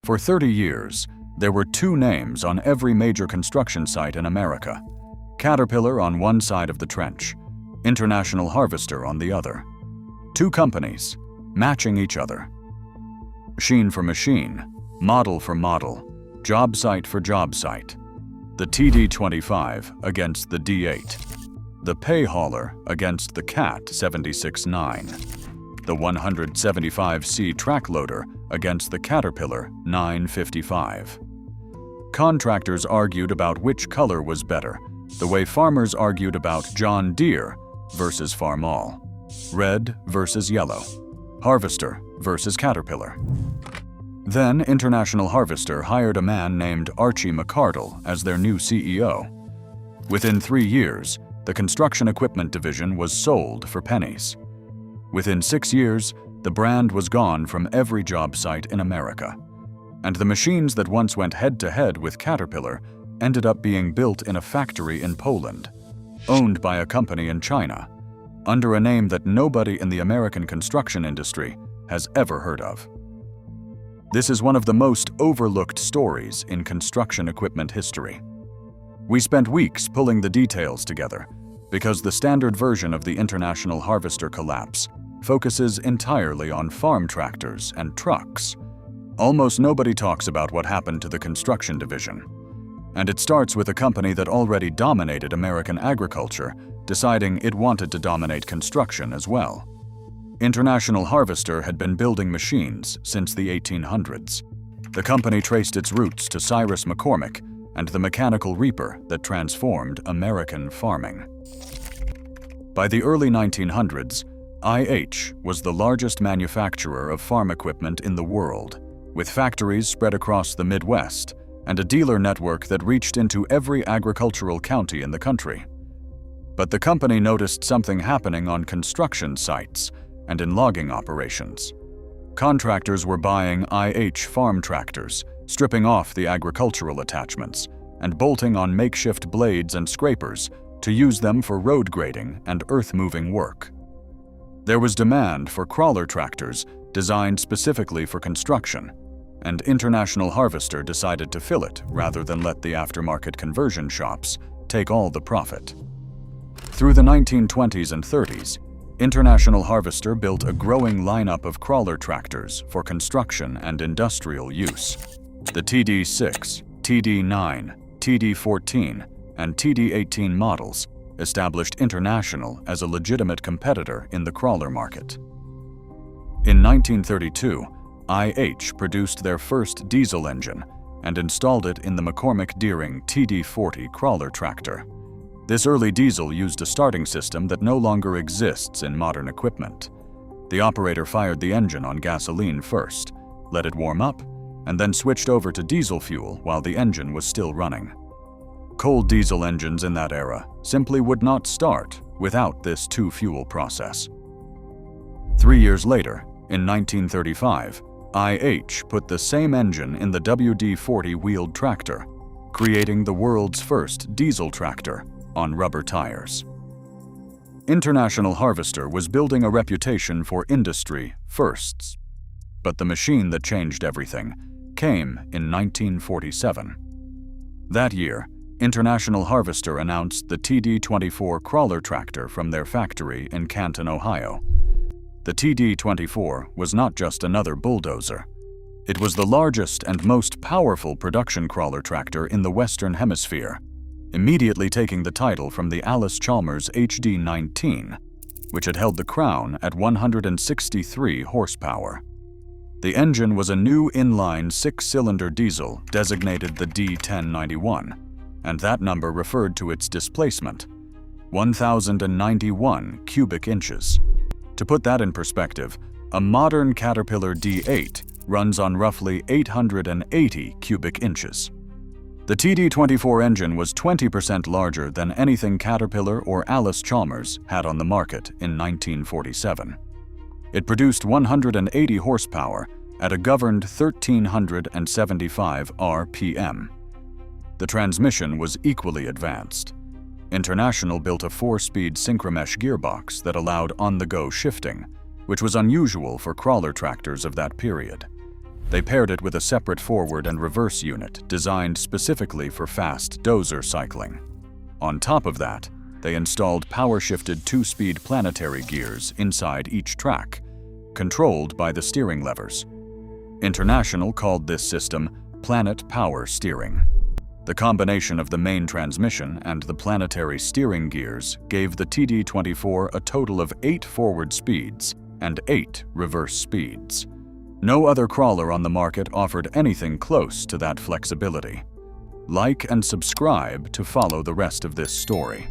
For 30 years, there were two names on every major construction site in America: Caterpillar on one side of the trench, International Harvester on the other. Two companies, matching each other. Machine for machine, model for model, job site for job site. The TD-25 against the D-8. The pay hauler against the Cat 76-9. The 175C track loader against the Caterpillar 955. Contractors argued about which color was better, the way farmers argued about John Deere versus Farmall, red versus yellow, Harvester versus Caterpillar. Then International Harvester hired a man named Archie as their new CEO. Within 3 years, the construction equipment division was sold for pennies. Within 6 years, the brand was gone from every job site in America. And the machines that once went head-to-head with Caterpillar ended up being built in a factory in Poland, owned by a company in China, under a name that nobody in the American construction industry has ever heard of. This is one of the most overlooked stories in construction equipment history. We spent weeks pulling the details together because the standard version of the International Harvester collapse focuses entirely on farm tractors and trucks. Almost nobody talks about what happened to the construction division. And it starts with a company that already dominated American agriculture, deciding it wanted to dominate construction as well. International Harvester had been building machines since the 1800s. The company traced its roots to Cyrus McCormick and the mechanical reaper that transformed American farming. By the early 1900s, IH was the largest manufacturer of farm equipment in the world, with factories spread across the Midwest and a dealer network that reached into every agricultural county in the country. But the company noticed something happening on construction sites and in logging operations. Contractors were buying IH farm tractors, stripping off the agricultural attachments, and bolting on makeshift blades and scrapers to use them for road grading and earth-moving work. There was demand for crawler tractors designed specifically for construction, and International Harvester decided to fill it rather than let the aftermarket conversion shops take all the profit. Through the 1920s and 30s, International Harvester built a growing lineup of crawler tractors for construction and industrial use. The TD6, TD9, TD14, and TD18 models established International as a legitimate competitor in the crawler market. In 1932, IH produced their first diesel engine and installed it in the McCormick Deering TD40 crawler tractor. This early diesel used a starting system that no longer exists in modern equipment. The operator fired the engine on gasoline first, let it warm up, and then switched over to diesel fuel while the engine was still running. Cold diesel engines in that era simply would not start without this two-fuel process. 3 years later, in 1935, IH put the same engine in the WD-40 wheeled tractor, creating the world's first diesel tractor on rubber tires. International Harvester was building a reputation for industry firsts, but the machine that changed everything came in 1947. That year, International Harvester announced the TD-24 crawler tractor from their factory in Canton, Ohio. The TD-24 was not just another bulldozer. It was the largest and most powerful production crawler tractor in the Western Hemisphere, immediately taking the title from the Alice Chalmers HD-19, which had held the crown at 163 horsepower. The engine was a new inline 6-cylinder diesel designated the D1091, and that number referred to its displacement, 1,091 cubic inches. To put that in perspective, a modern Caterpillar D8 runs on roughly 880 cubic inches. The TD-24 engine was 20% larger than anything Caterpillar or Alice Chalmers had on the market in 1947. It produced 180 horsepower at a governed 1,375 RPM. The transmission was equally advanced. International built a 4-speed synchromesh gearbox that allowed on-the-go shifting, which was unusual for crawler tractors of that period. They paired it with a separate forward and reverse unit designed specifically for fast dozer cycling. On top of that, they installed power-shifted two-speed planetary gears inside each track, controlled by the steering levers. International called this system Planet Power Steering. The combination of the main transmission and the planetary steering gears gave the TD-24 a total of 8 forward speeds and 8 reverse speeds. No other crawler on the market offered anything close to that flexibility. Like and subscribe to follow the rest of this story.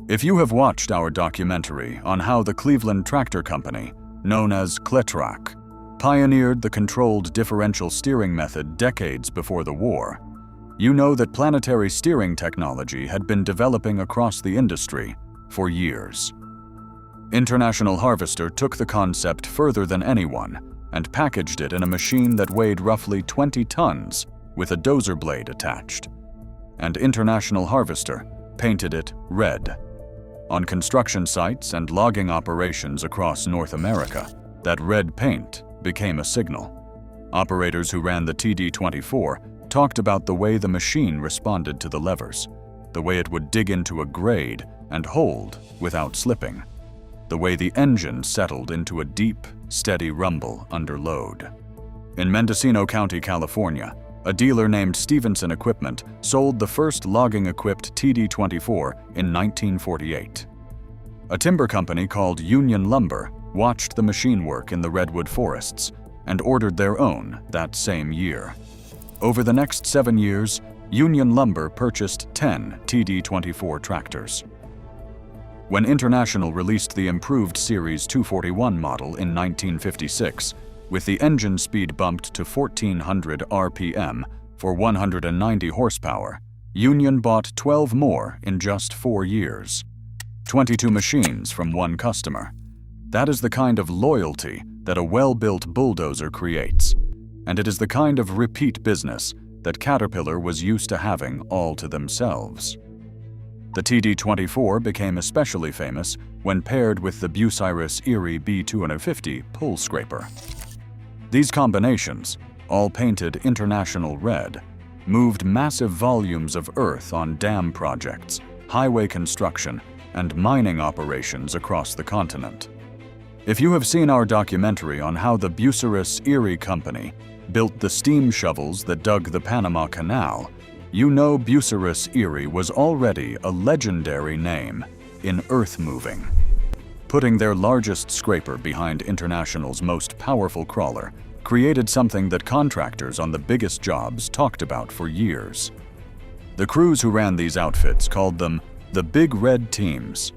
If you have watched our documentary on how the Cleveland Tractor Company, known as Cletrak, pioneered the controlled differential steering method decades before the war, you know that planetary steering technology had been developing across the industry for years. International Harvester took the concept further than anyone and packaged it in a machine that weighed roughly 20 tons with a dozer blade attached. And International Harvester painted it red. On construction sites and logging operations across North America, that red paint became a signal. Operators who ran the TD-24 talked about the way the machine responded to the levers, the way it would dig into a grade and hold without slipping, the way the engine settled into a deep, steady rumble under load. In Mendocino County, California, a dealer named Stevenson Equipment sold the first logging-equipped TD-24 in 1948. A timber company called Union Lumber watched the machine work in the redwood forests and ordered their own that same year. Over the next 7 years, Union Lumber purchased 10 TD-24 tractors. When International released the improved Series 241 model in 1956, with the engine speed bumped to 1,400 RPM for 190 horsepower, Union bought 12 more in just 4 years. 22 machines from one customer. That is the kind of loyalty that a well-built bulldozer creates, and it is the kind of repeat business that Caterpillar was used to having all to themselves. The TD-24 became especially famous when paired with the Bucyrus Erie B250 pull scraper. These combinations, all painted International red, moved massive volumes of earth on dam projects, highway construction, and mining operations across the continent. If you have seen our documentary on how the Bucyrus Erie Company built the steam shovels that dug the Panama Canal, you know Bucyrus Erie was already a legendary name in earth moving. Putting their largest scraper behind International's most powerful crawler created something that contractors on the biggest jobs talked about for years. The crews who ran these outfits called them the Big Red Teams.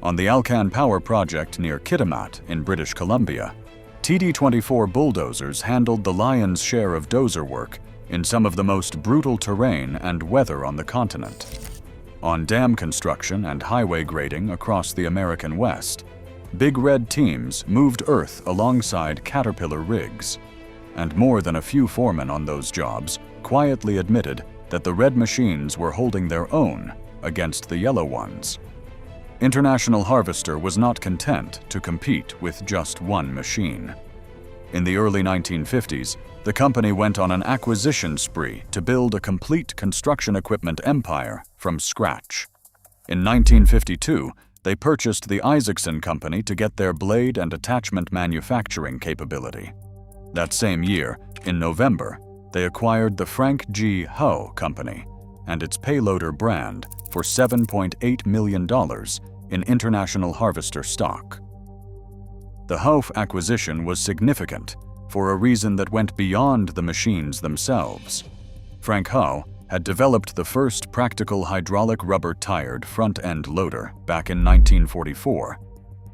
On the Alcan Power project near Kitimat in British Columbia, TD-24 bulldozers handled the lion's share of dozer work in some of the most brutal terrain and weather on the continent. On dam construction and highway grading across the American West, Big Red Teams moved earth alongside Caterpillar rigs, and more than a few foremen on those jobs quietly admitted that the red machines were holding their own against the yellow ones. International Harvester was not content to compete with just one machine. In the early 1950s, the company went on an acquisition spree to build a complete construction equipment empire from scratch. In 1952, they purchased the Isaacson Company to get their blade and attachment manufacturing capability. That same year, in November, they acquired the Frank G. Howe Company and its PayLoader brand for $7.8 million in International Harvester stock. The Howe acquisition was significant for a reason that went beyond the machines themselves. Frank Howe had developed the first practical hydraulic rubber-tired front-end loader back in 1944,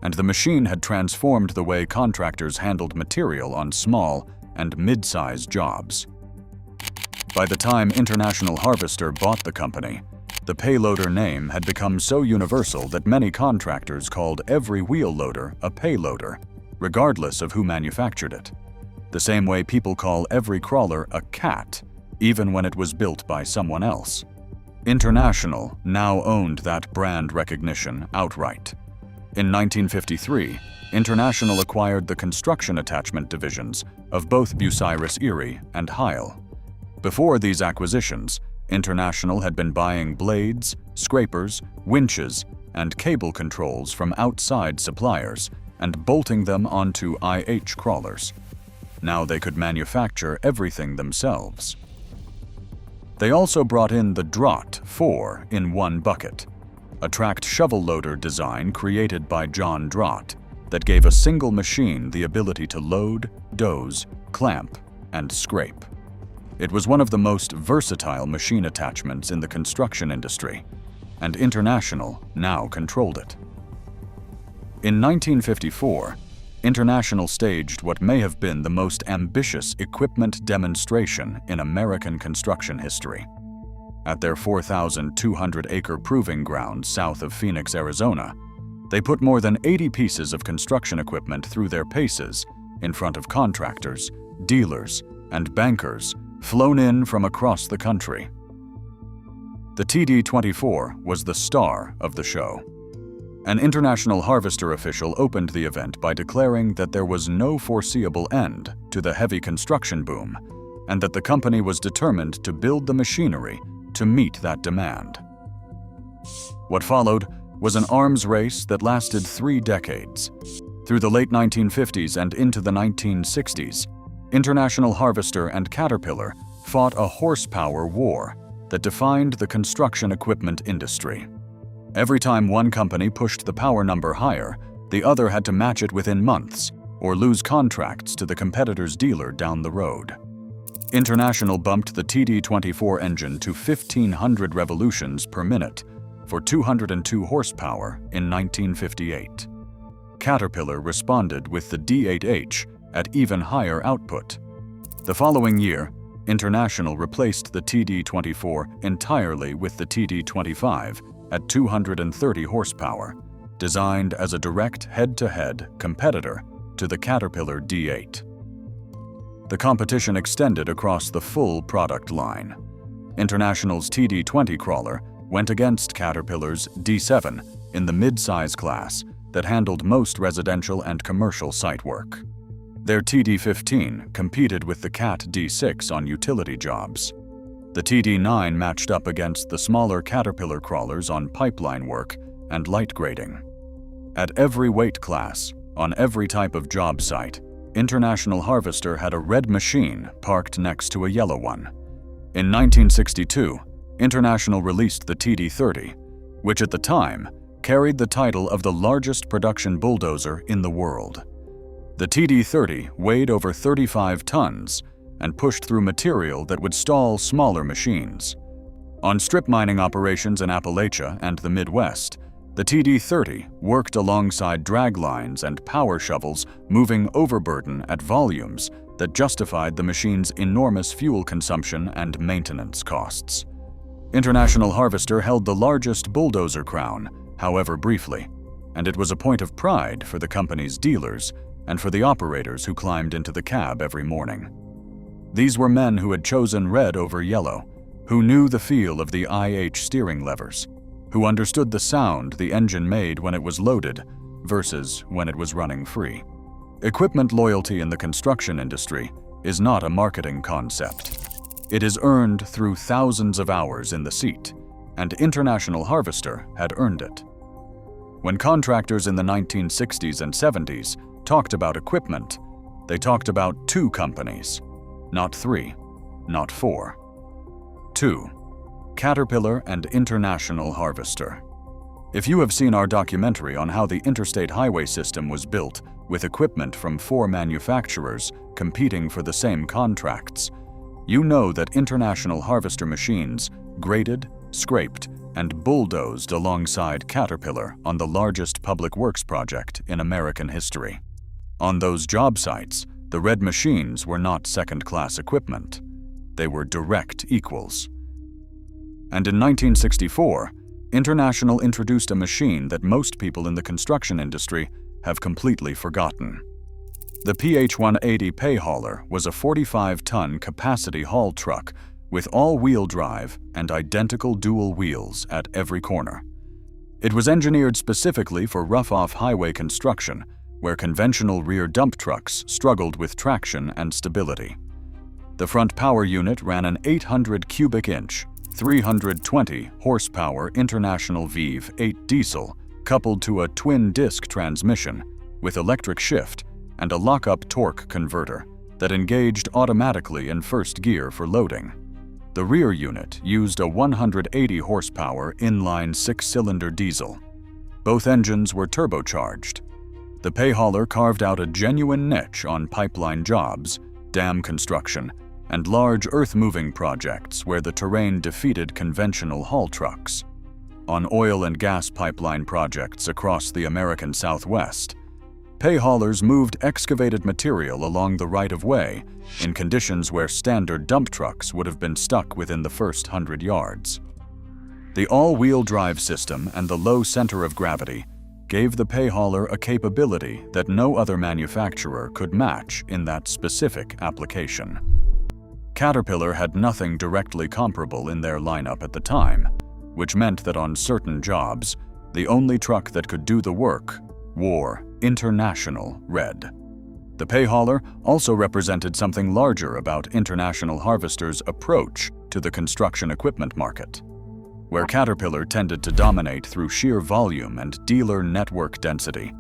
and the machine had transformed the way contractors handled material on small and mid-size jobs. By the time International Harvester bought the company, the PayLoader name had become so universal that many contractors called every wheel loader a PayLoader, regardless of who manufactured it. The same way people call every crawler a cat, even when it was built by someone else. International now owned that brand recognition outright. In 1953, International acquired the construction attachment divisions of both Bucyrus Erie and Heil. Before these acquisitions, International had been buying blades, scrapers, winches, and cable controls from outside suppliers and bolting them onto IH crawlers. Now they could manufacture everything themselves. They also brought in the Draught 4 in one bucket, a tracked shovel loader design created by John Draught that gave a single machine the ability to load, doze, clamp, and scrape. It was one of the most versatile machine attachments in the construction industry, and International now controlled it. In 1954, International staged what may have been the most ambitious equipment demonstration in American construction history. At their 4,200-acre proving ground south of Phoenix, Arizona, they put more than 80 pieces of construction equipment through their paces in front of contractors, dealers, and bankers flown in from across the country. The TD-24 was the star of the show. An International Harvester official opened the event by declaring that there was no foreseeable end to the heavy construction boom and that the company was determined to build the machinery to meet that demand. What followed was an arms race that lasted 3 decades. Through the late 1950s and into the 1960s, International Harvester and Caterpillar fought a horsepower war that defined the construction equipment industry. Every time one company pushed the power number higher, the other had to match it within months or lose contracts to the competitor's dealer down the road. International bumped the TD-24 engine to 1,500 revolutions per minute for 202 horsepower in 1958. Caterpillar responded with the D8H at even higher output. The following year, International replaced the TD-24 entirely with the TD-25 at 230 horsepower, designed as a direct head-to-head competitor to the Caterpillar D8. The competition extended across the full product line. International's TD-20 crawler went against Caterpillar's D7 in the mid-size class that handled most residential and commercial site work. Their TD-15 competed with the Cat D6 on utility jobs. The TD-9 matched up against the smaller Caterpillar crawlers on pipeline work and light grading. At every weight class, on every type of job site, International Harvester had a red machine parked next to a yellow one. In 1962, International released the TD-30, which at the time carried the title of the largest production bulldozer in the world. The TD-30 weighed over 35 tons and pushed through material that would stall smaller machines. On strip mining operations in Appalachia and the Midwest, the TD-30 worked alongside drag lines and power shovels, moving overburden at volumes that justified the machine's enormous fuel consumption and maintenance costs. International Harvester held the largest bulldozer crown, however briefly, and it was a point of pride for the company's dealers and for the operators who climbed into the cab every morning. These were men who had chosen red over yellow, who knew the feel of the IH steering levers, who understood the sound the engine made when it was loaded versus when it was running free. Equipment loyalty in the construction industry is not a marketing concept. It is earned through thousands of hours in the seat, and International Harvester had earned it. When contractors in the 1960s and 70s talked about equipment, they talked about 2 companies, not 3, not 4. 2. Caterpillar and International Harvester. If you have seen our documentary on how the interstate highway system was built with equipment from 4 manufacturers competing for the same contracts, you know that International Harvester machines graded, scraped, and bulldozed alongside Caterpillar on the largest public works project in American history. On those job sites, the red machines were not second-class equipment. They were direct equals. And in 1964, International introduced a machine that most people in the construction industry have completely forgotten. The PH-180 pay hauler was a 45-ton capacity haul truck with all-wheel drive and identical dual wheels at every corner. It was engineered specifically for rough off-highway construction, where conventional rear dump trucks struggled with traction and stability. The front power unit ran an 800 cubic inch, 320 horsepower International Vive 8 diesel coupled to a twin-disc transmission with electric shift and a lock-up torque converter that engaged automatically in first gear for loading. The rear unit used a 180 horsepower inline 6-cylinder diesel. Both engines were turbocharged. The pay hauler carved out a genuine niche on pipeline jobs, dam construction, and large earth-moving projects where the terrain defeated conventional haul trucks. On oil and gas pipeline projects across the American Southwest, pay haulers moved excavated material along the right-of-way in conditions where standard dump trucks would have been stuck within the first 100 yards. The all-wheel drive system and the low center of gravity gave the pay hauler a capability that no other manufacturer could match in that specific application. Caterpillar had nothing directly comparable in their lineup at the time, which meant that on certain jobs, the only truck that could do the work wore International red. The pay hauler also represented something larger about International Harvester's approach to the construction equipment market. Where Caterpillar tended to dominate through sheer volume and dealer network density,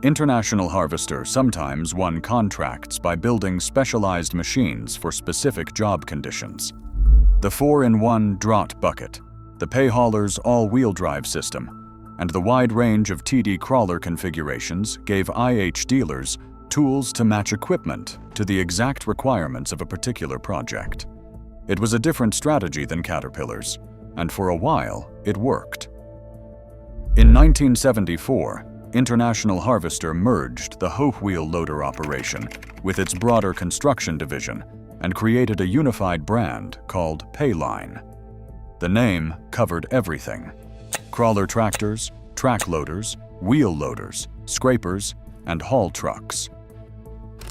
International Harvester sometimes won contracts by building specialized machines for specific job conditions. The 4-in-1 draught bucket, the pay hauler's all-wheel drive system, and the wide range of TD crawler configurations gave IH dealers tools to match equipment to the exact requirements of a particular project. It was a different strategy than Caterpillar's, and for a while, it worked. In 1974, International Harvester merged the hoe wheel loader operation with its broader construction division and created a unified brand called Payline. The name covered everything: crawler tractors, track loaders, wheel loaders, scrapers, and haul trucks.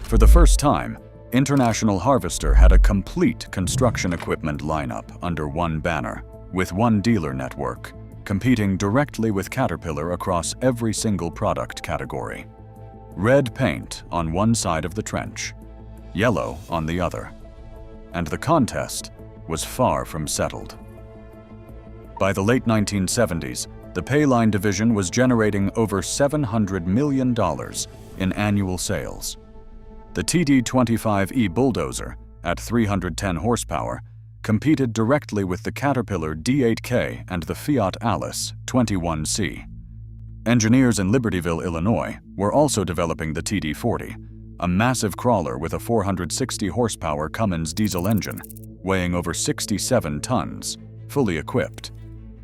For the first time, International Harvester had a complete construction equipment lineup under one banner, with one dealer network, competing directly with Caterpillar across every single product category. Red paint on one side of the trench, yellow on the other. And the contest was far from settled. By the late 1970s, the Payline division was generating over $700 million in annual sales. The TD25E Bulldozer, at 310 horsepower, competed directly with the Caterpillar D8K and the Fiat Alice 21C. Engineers in Libertyville, Illinois, were also developing the TD40, a massive crawler with a 460 horsepower Cummins diesel engine, weighing over 67 tons, fully equipped.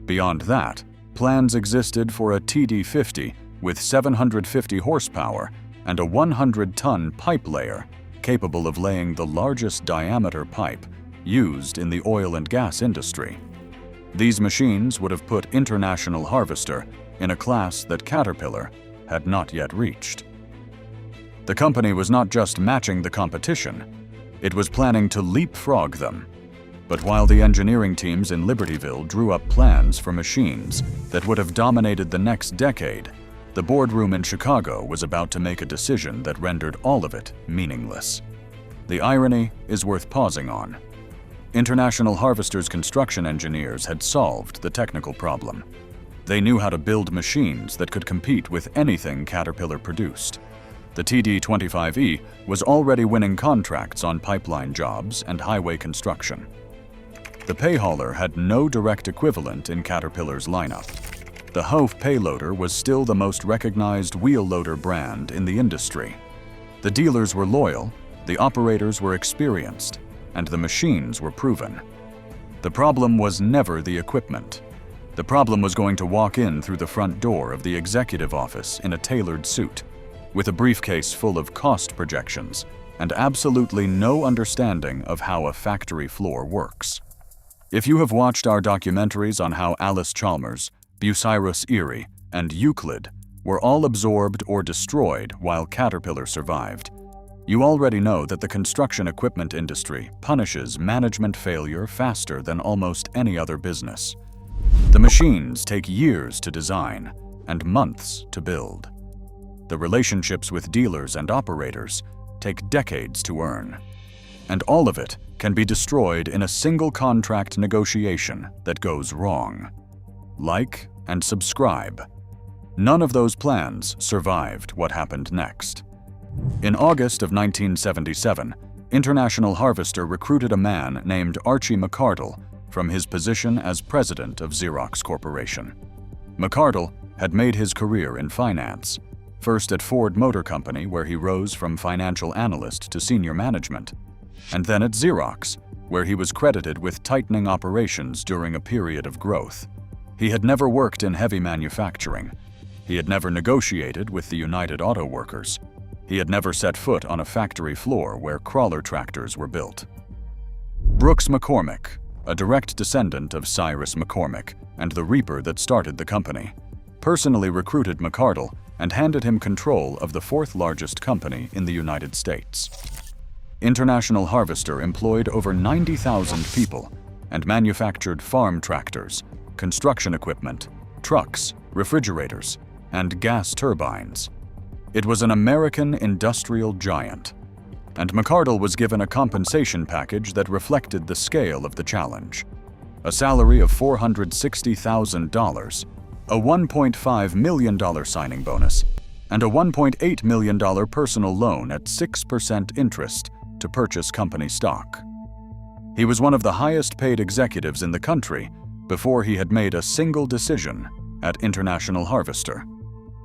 Beyond that, plans existed for a TD50 with 750 horsepower and a 100-ton pipe layer capable of laying the largest diameter pipe used in the oil and gas industry. These machines would have put International Harvester in a class that Caterpillar had not yet reached. The company was not just matching the competition, it was planning to leapfrog them. But while the engineering teams in Libertyville drew up plans for machines that would have dominated the next decade, the boardroom in Chicago was about to make a decision that rendered all of it meaningless. The irony is worth pausing on. International Harvester's construction engineers had solved the technical problem. They knew how to build machines that could compete with anything Caterpillar produced. The TD25E was already winning contracts on pipeline jobs and highway construction. The pay hauler had no direct equivalent in Caterpillar's lineup. The Hof PayLoader was still the most recognized wheel loader brand in the industry. The dealers were loyal, the operators were experienced, and the machines were proven. The problem was never the equipment. The problem was going to walk in through the front door of the executive office in a tailored suit, with a briefcase full of cost projections and absolutely no understanding of how a factory floor works. If you have watched our documentaries on how Alice Chalmers, Bucyrus Erie, and Euclid were all absorbed or destroyed while Caterpillar survived, you already know that the construction equipment industry punishes management failure faster than almost any other business. The machines take years to design and months to build. The relationships with dealers and operators take decades to earn. And all of it can be destroyed in a single contract negotiation that goes wrong. Like and subscribe. None of those plans survived what happened next. In August of 1977, International Harvester recruited a man named Archie from his position as president of Xerox Corporation. McCardle had made his career in finance, first at Ford Motor Company, where he rose from financial analyst to senior management, and then at Xerox, where he was credited with tightening operations during a period of growth. He had never worked in heavy manufacturing. He had never negotiated with the United Auto Workers. He had never set foot on a factory floor where crawler tractors were built. Brooks McCormick, a direct descendant of Cyrus McCormick and the reaper that started the company, personally recruited McCardle and handed him control of the fourth largest company in the United States. International Harvester employed over 90,000 people and manufactured farm tractors, construction equipment, trucks, refrigerators, and gas turbines. It was an American industrial giant, and McCardle was given a compensation package that reflected the scale of the challenge. A salary of $460,000, a $1.5 million signing bonus, and a $1.8 million personal loan at 6% interest to purchase company stock. He was one of the highest-paid executives in the country before he had made a single decision at International Harvester.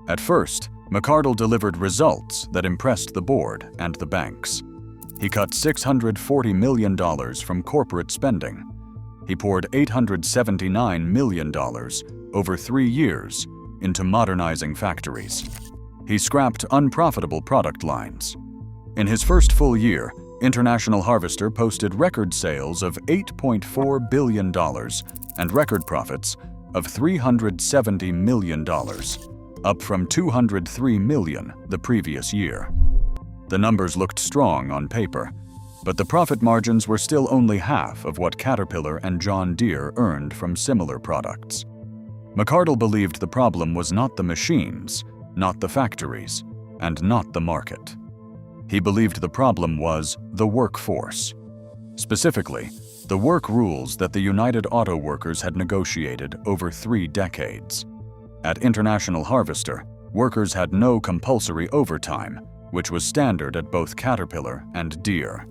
At first, McCardle delivered results that impressed the board and the banks. He cut $640 million from corporate spending. He poured $879 million over 3 years into modernizing factories. He scrapped unprofitable product lines. In his first full year, International Harvester posted record sales of $8.4 billion and record profits of $370 million, up from $203 million the previous year. The numbers looked strong on paper, but the profit margins were still only half of what Caterpillar and John Deere earned from similar products. McCardle believed the problem was not the machines, not the factories, and not the market. He believed the problem was the workforce. Specifically, the work rules that the United Auto Workers had negotiated over 3 decades. At International Harvester, workers had no compulsory overtime, which was standard at both Caterpillar and Deere.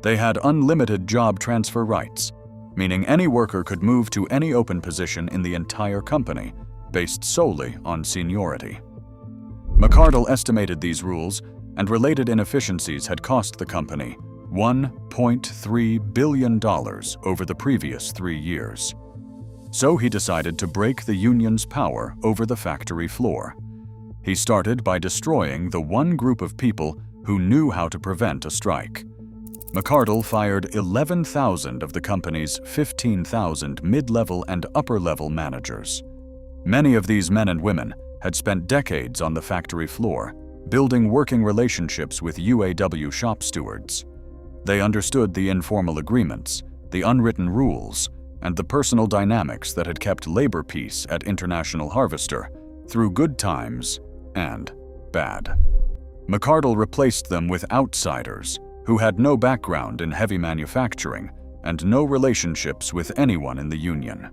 They had unlimited job transfer rights, meaning any worker could move to any open position in the entire company, based solely on seniority. McCardle estimated these rules and related inefficiencies had cost the company $1.3 billion over the previous 3 years. So he decided to break the union's power over the factory floor. He started by destroying the one group of people who knew how to prevent a strike. McCardle fired 11,000 of the company's 15,000 mid-level and upper-level managers. Many of these men and women had spent decades on the factory floor, building working relationships with UAW shop stewards. They understood the informal agreements, the unwritten rules, and the personal dynamics that had kept labor peace at International Harvester through good times and bad. McCardle replaced them with outsiders who had no background in heavy manufacturing and no relationships with anyone in the union.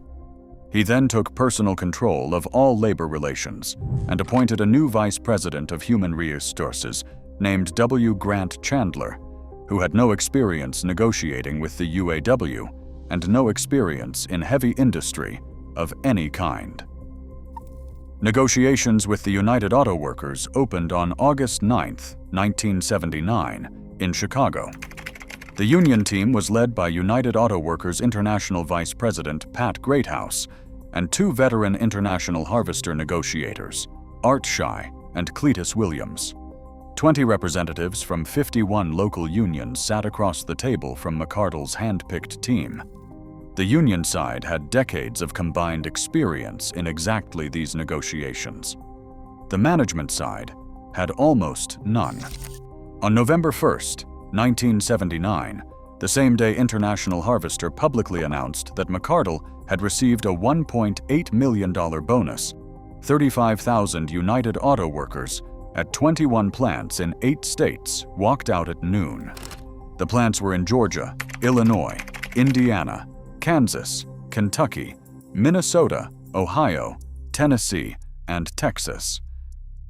He then took personal control of all labor relations and appointed a new vice president of human resources named W. Grant Chandler, who had no experience negotiating with the UAW and no experience in heavy industry of any kind. Negotiations with the United Auto Workers opened on August 9, 1979, in Chicago. The union team was led by United Auto Workers International Vice President Pat Greathouse and 2 veteran International Harvester negotiators, Archie and Cletus Williams. 20 representatives from 51 local unions sat across the table from McCardle's hand-picked team. The union side had decades of combined experience in exactly these negotiations. The management side had almost none. On November 1, 1979, The same day, International Harvester publicly announced that McArdle had received a $1.8 million bonus. 35,000 United Auto Workers at 21 plants in 8 states walked out at noon. The plants were in Georgia, Illinois, Indiana, Kansas, Kentucky, Minnesota, Ohio, Tennessee, and Texas.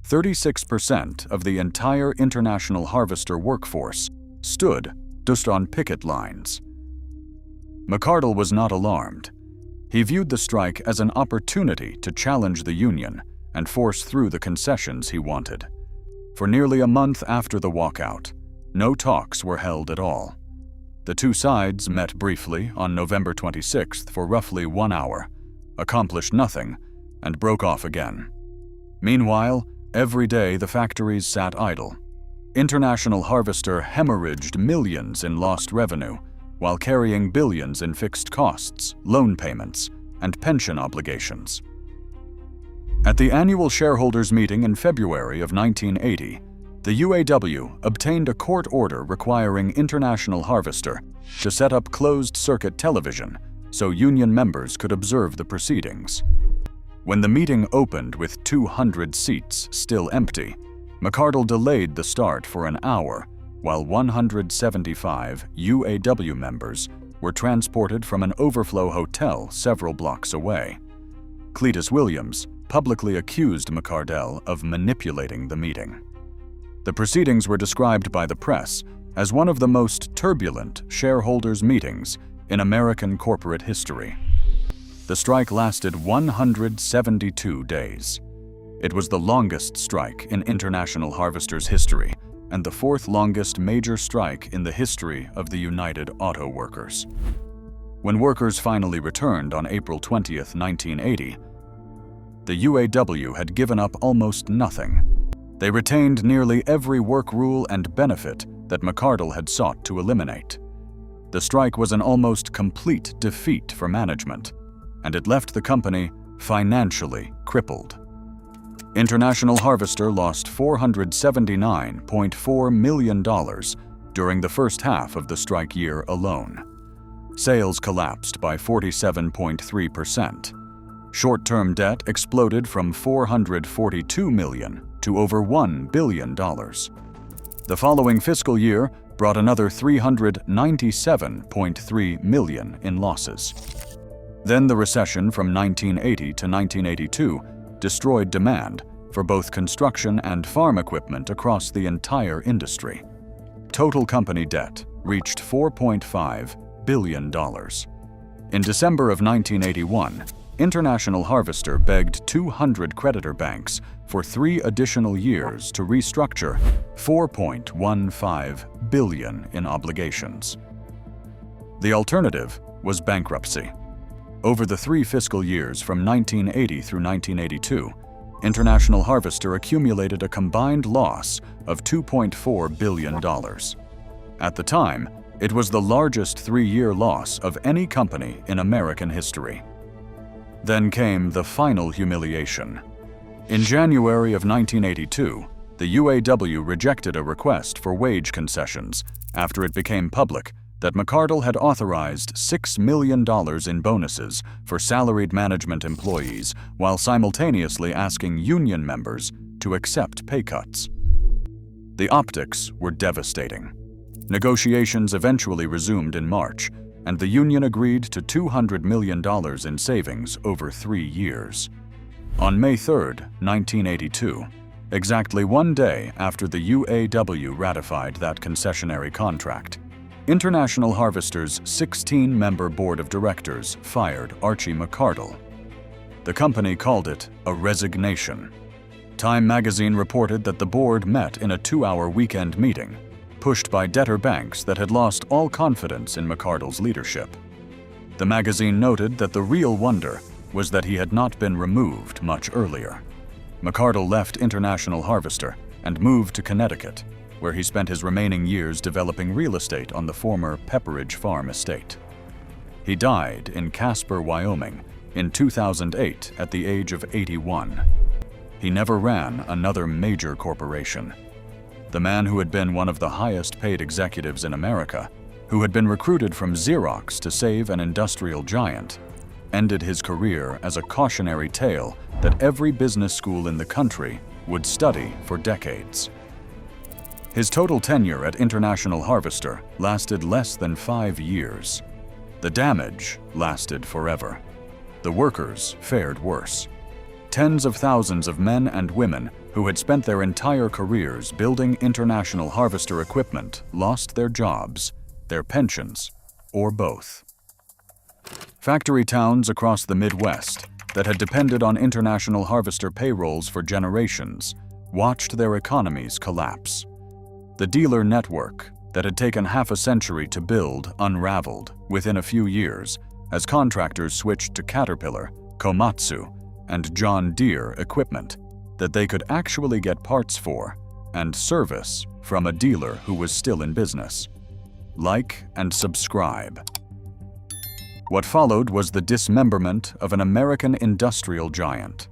36% of the entire International Harvester workforce stood just on picket lines. McArdle was not alarmed. He viewed the strike as an opportunity to challenge the union and force through the concessions he wanted. For nearly a month after the walkout, no talks were held at all. The two sides met briefly on November 26th for roughly 1 hour, accomplished nothing, and broke off again. Meanwhile, every day the factories sat idle. International Harvester hemorrhaged millions in lost revenue while carrying billions in fixed costs, loan payments, and pension obligations. At the annual shareholders' meeting in February of 1980, the UAW obtained a court order requiring International Harvester to set up closed-circuit television so union members could observe the proceedings. When the meeting opened with 200 seats still empty, McArdle delayed the start for an hour while 175 UAW members were transported from an overflow hotel several blocks away. Cletus Williams publicly accused McArdle of manipulating the meeting. The proceedings were described by the press as one of the most turbulent shareholders' meetings in American corporate history. The strike lasted 172 days. It was the longest strike in International Harvester's history and the 4th longest major strike in the history of the United Auto Workers. When workers finally returned on April 20, 1980, the UAW had given up almost nothing. They retained nearly every work rule and benefit that McArdle had sought to eliminate. The strike was an almost complete defeat for management, and it left the company financially crippled. International Harvester lost $479.4 million during the first half of the strike year alone. Sales collapsed by 47.3%. Short-term debt exploded from $442 million to over $1 billion. The following fiscal year brought another $397.3 million in losses. Then the recession from 1980 to 1982 destroyed demand for both construction and farm equipment across the entire industry. Total company debt reached $4.5 billion. In December of 1981, International Harvester begged 200 creditor banks for 3 additional years to restructure $4.15 billion in obligations. The alternative was bankruptcy. Over the 3 fiscal years from 1980 through 1982, International Harvester accumulated a combined loss of $2.4 billion. At the time, it was the largest 3-year loss of any company in American history. Then came the final humiliation. In January of 1982, the UAW rejected a request for wage concessions after it became public that McArdle had authorized $6 million in bonuses for salaried management employees while simultaneously asking union members to accept pay cuts. The optics were devastating. Negotiations eventually resumed in March, and the union agreed to $200 million in savings over 3 years. On May 3, 1982, exactly 1 day after the UAW ratified that concessionary contract, International Harvester's 16-member board of directors fired Archie McArdle. The company called it a resignation. Time magazine reported that the board met in a 2-hour weekend meeting, pushed by debtor banks that had lost all confidence in McArdle's leadership. The magazine noted that the real wonder was that he had not been removed much earlier. McArdle left International Harvester and moved to Connecticut, where he spent his remaining years developing real estate on the former Pepperidge Farm estate. He died in Casper, Wyoming, in 2008 at the age of 81. He never ran another major corporation. The man who had been one of the highest-paid executives in America who had been recruited from Xerox to save an industrial giant, ended his career as a cautionary tale that every business school in the country would study for decades. His total tenure at International Harvester lasted less than 5 years. The damage lasted forever. The workers fared worse. Tens of thousands of men and women who had spent their entire careers building International Harvester equipment lost their jobs, their pensions, or both. Factory towns across the Midwest that had depended on International Harvester payrolls for generations watched their economies collapse. The dealer network that had taken half a century to build unraveled within a few years as contractors switched to Caterpillar, Komatsu, and John Deere equipment that they could actually get parts for and service from a dealer who was still in business. Like and subscribe. What followed was the dismemberment of an American industrial giant,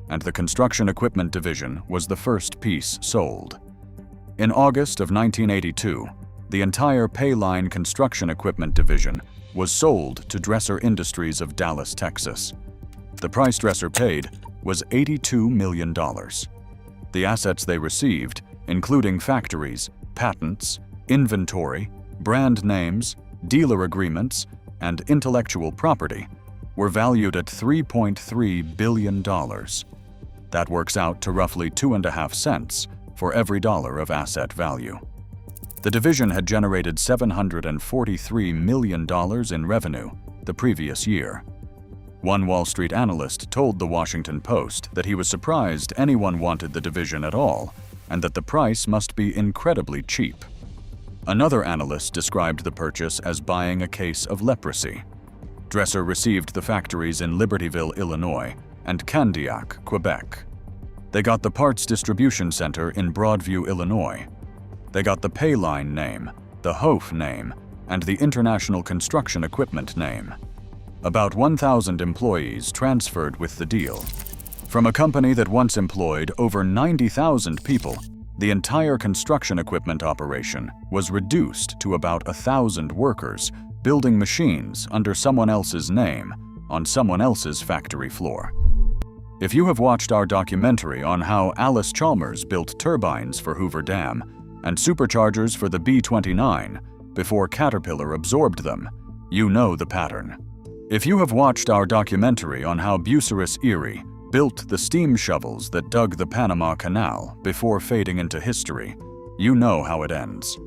and the construction equipment division was the first piece sold. In August of 1982, the entire Payline construction equipment division was sold to Dresser Industries of Dallas, Texas. The price Dresser paid was $82 million. The assets they received, including factories, patents, inventory, brand names, dealer agreements, and intellectual property, were valued at $3.3 billion. That works out to roughly 2.5 cents for every dollar of asset value. The division had generated $743 million in revenue the previous year. One Wall Street analyst told The Washington Post that he was surprised anyone wanted the division at all, and that the price must be incredibly cheap. Another analyst described the purchase as buying a case of leprosy. Dresser received the factories in Libertyville, Illinois, and Candiac, Quebec. They got the parts distribution center in Broadview, Illinois. They got the Payline name, the Hof name, and the International Construction Equipment name. About 1,000 employees transferred with the deal. From a company that once employed over 90,000 people, the entire construction equipment operation was reduced to about 1,000 workers building machines under someone else's name on someone else's factory floor. If you have watched our documentary on how Alice Chalmers built turbines for Hoover Dam and superchargers for the B-29 before Caterpillar absorbed them, you know the pattern. If you have watched our documentary on how Bucyrus Erie built the steam shovels that dug the Panama Canal before fading into history, you know how it ends.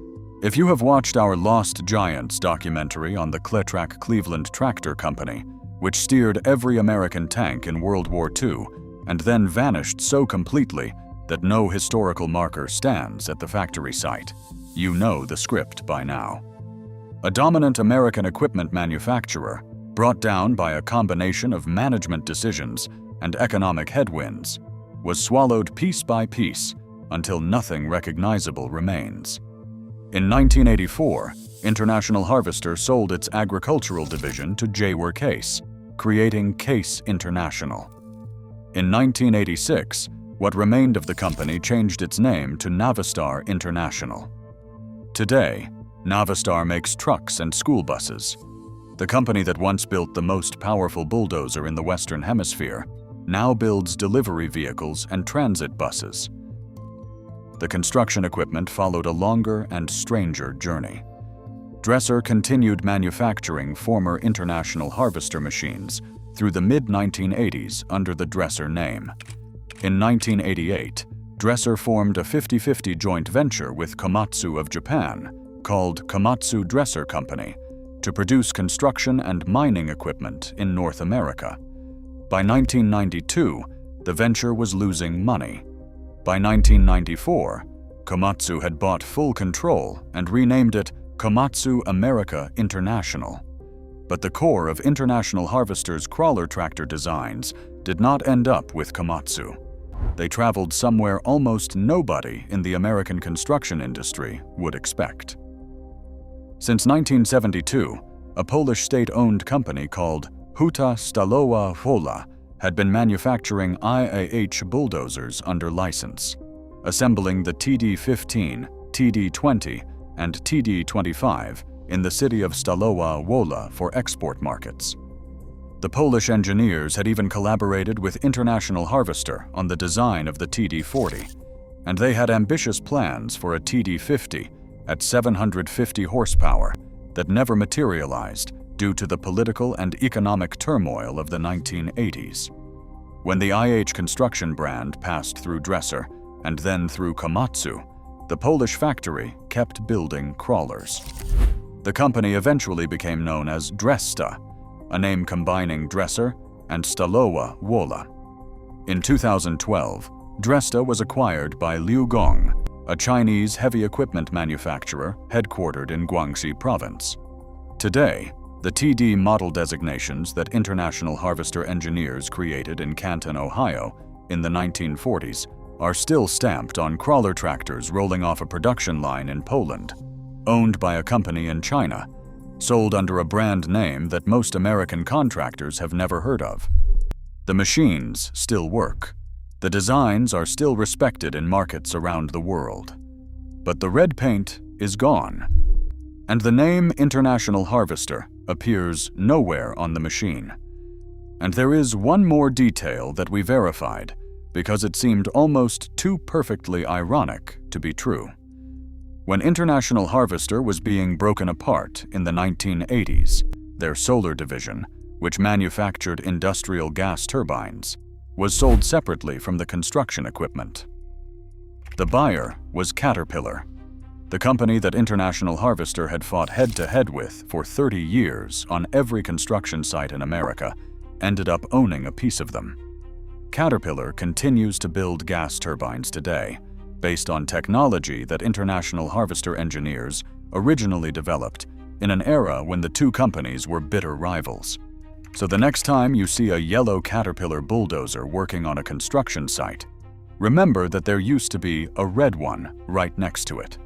If you have watched our Lost Giants documentary on the Cletrac Cleveland Tractor Company, which steered every American tank in World War II and then vanished so completely that no historical marker stands at the factory site, you know the script by now. A dominant American equipment manufacturer, brought down by a combination of management decisions and economic headwinds, was swallowed piece by piece until nothing recognizable remains. In 1984, International Harvester sold its agricultural division to Jayware Case, creating Case International. In 1986, what remained of the company changed its name to Navistar International. Today, Navistar makes trucks and school buses. The company that once built the most powerful bulldozer in the Western Hemisphere now builds delivery vehicles and transit buses. The construction equipment followed a longer and stranger journey. Dresser continued manufacturing former International Harvester machines through the mid-1980s under the Dresser name. In 1988, Dresser formed a 50-50 joint venture with Komatsu of Japan called Komatsu Dresser Company to produce construction and mining equipment in North America. By 1992, the venture was losing money. By 1994, Komatsu had bought full control and renamed it Komatsu America International. But the core of International Harvester's crawler tractor designs did not end up with Komatsu. They traveled somewhere almost nobody in the American construction industry would expect. Since 1972, a Polish state-owned company called Huta Stalowa Wola had been manufacturing IAH bulldozers under license, assembling the TD-15, TD-20, and TD-25 in the city of Stalowa Wola for export markets. The Polish engineers had even collaborated with International Harvester on the design of the TD40, and they had ambitious plans for a TD50 at 750 horsepower that never materialized due to the political and economic turmoil of the 1980s. When the IH construction brand passed through Dressta and then through Komatsu, the Polish factory kept building crawlers. The company eventually became known as Dressta, a name combining Dresser and Stalowa Wola. In 2012, Dressta was acquired by Liu Gong, a Chinese heavy equipment manufacturer headquartered in Guangxi Province. Today, the TD model designations that International Harvester engineers created in Canton, Ohio, in the 1940s are still stamped on crawler tractors rolling off a production line in Poland, owned by a company in China, sold under a brand name that most American contractors have never heard of. The machines still work. The designs are still respected in markets around the world. But the red paint is gone, and the name International Harvester appears nowhere on the machine. And there is one more detail that we verified because it seemed almost too perfectly ironic to be true. When International Harvester was being broken apart in the 1980s, their solar division, which manufactured industrial gas turbines, was sold separately from the construction equipment. The buyer was Caterpillar. The company that International Harvester had fought head-to-head with for 30 years on every construction site in America ended up owning a piece of them. Caterpillar continues to build gas turbines today, based on technology that International Harvester engineers originally developed in an era when the two companies were bitter rivals. So the next time you see a yellow Caterpillar bulldozer working on a construction site, remember that there used to be a red one right next to it.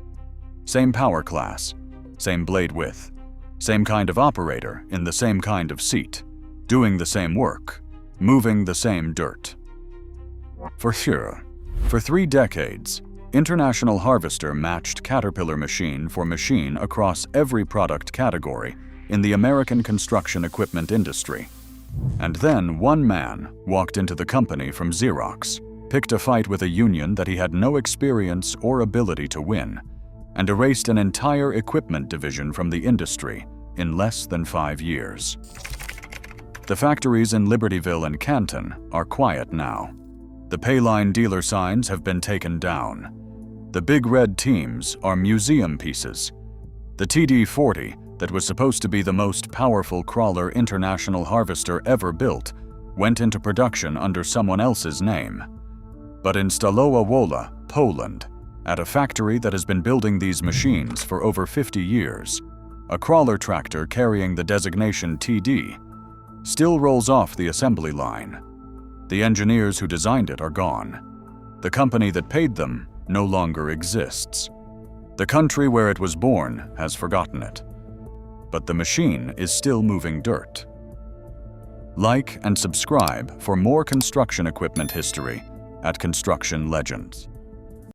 Same power class, same blade width, same kind of operator in the same kind of seat, doing the same work, moving the same dirt. For sure. For 3 decades, International Harvester matched Caterpillar machine for machine across every product category in the American construction equipment industry. And then one man walked into the company from Xerox, picked a fight with a union that he had no experience or ability to win, and erased an entire equipment division from the industry in less than 5 years. The factories in Libertyville and Canton are quiet now. The Payline dealer signs have been taken down. The big red teams are museum pieces. The TD40, that was supposed to be the most powerful crawler International Harvester ever built, went into production under someone else's name. But in Stalowa Wola, Poland, at a factory that has been building these machines for over 50 years, a crawler tractor carrying the designation TD still rolls off the assembly line. The engineers who designed it are gone. The company that paid them no longer exists. The country where it was born has forgotten it. But the machine is still moving dirt. Like and subscribe for more construction equipment history at Construction Legends.